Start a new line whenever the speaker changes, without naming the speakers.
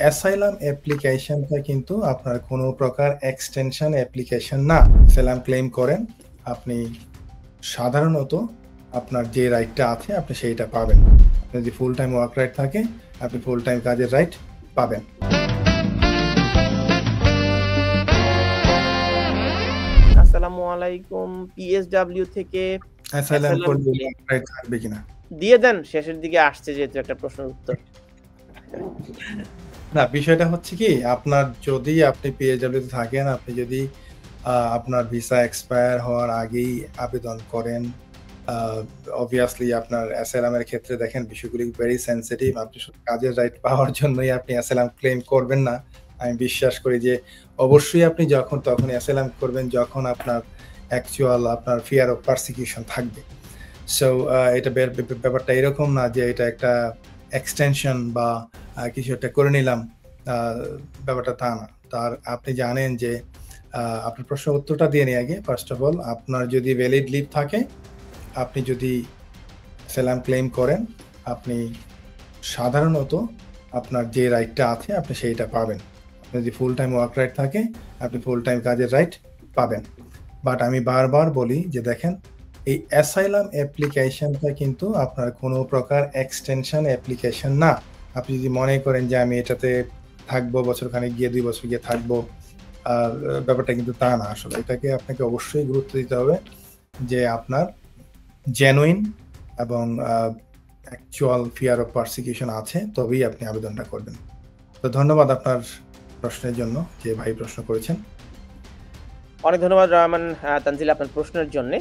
Asylum অ্যাপ্লিকেশনটা কিন্তু আপনার কোনো প্রকার এক্সটেনশন অ্যাপ্লিকেশন না। অ্যাসাইলাম ক্লেম করেন, আপনি সাধারণত আপনার যে রাইটটা আছে আপনি সেইটা পাবেন। আপনার যদি ফুল টাইম ওয়ার্ক রাইট থাকে, আপনি ফুল টাইম কাজের রাইট পাবেন।
আসসালামু আলাইকুম, পিএসডব্লিউ থেকে
অ্যাসাইলাম
অ্যাসাইলাম
করলে ওয়ার্ক রাইট থাকবে কিনা?
দিয়ে দেন, শেষের দিকে আসছে যেহেতু একটা প্রশ্নের উত্তর।
না, বিষয়টা হচ্ছে কি, আপনার যদি আপনি পিএসডব্লিউ তে থাকেন, আপনি যদি আপনার ভিসা এক্সপায়ার হওয়ার আগেই আবেদন করেন, অবভিয়াসলি আপনার অ্যাসাইলামের ক্ষেত্রে দেখেন বিষয়গুলি ভেরি সেনসিটিভ। আপনি শুধু কাজের রাইট পাওয়ার জন্যই আপনি অ্যাসাইলাম ক্লেম করবেন না। আমি বিশ্বাস করি যে অবশ্যই আপনি তখনই অ্যাসাইলাম করবেন যখন আপনার অ্যাকচুয়াল আপনার ফিয়ার অফ পারসিকিউশন থাকবে। সো এটা ব্যাপারটা এরকম না যে এটা একটা এক্সটেনশন বা কিছু একটা করে নিলাম, ব্যাপারটা তা না। তার আপনি জানেন যে আপনার প্রশ্নের উত্তরটা দিয়ে নিই আগে। ফার্স্ট অফ অল, আপনার যদি ভ্যালিড লিভ থাকে, আপনি যদি অ্যাসাইলাম ক্লেম করেন, আপনি সাধারণত আপনার যে রাইটটা আছে আপনি সেইটা পাবেন। আপনার যদি ফুল টাইম ওয়ার্ক রাইট থাকে, আপনি ফুল টাইম কাজের রাইট পাবেন। বাট আমি বারবার বলি যে দেখেন, এই অ্যাসাইলাম অ্যাপ্লিকেশনটা কিন্তু আপনার কোনো প্রকার এক্সটেনশন অ্যাপ্লিকেশন না। আপনি যদি মনে করেন যে আমি এটাতে থাকবো, বছরখানেক গিয়ে ২ বছর গিয়ে থাকবো, ব্যাপারটা কিন্তু তা না আসলে। এটাকে আপনাকে অবশ্যই গুরুত্ব দিতে হবে যে আপনার জেনুইন এবং অ্যাকচুয়াল ফিয়ার অফ পারসিকিউশন আছে, তবেই আপনি আবেদনটা করবেন। তো ধন্যবাদ আপনার প্রশ্নের জন্য, যে ভাই প্রশ্ন করেছেন।
অনেক ধন্যবাদ রহমান তানজিল আপনার প্রশ্নের জন্যে।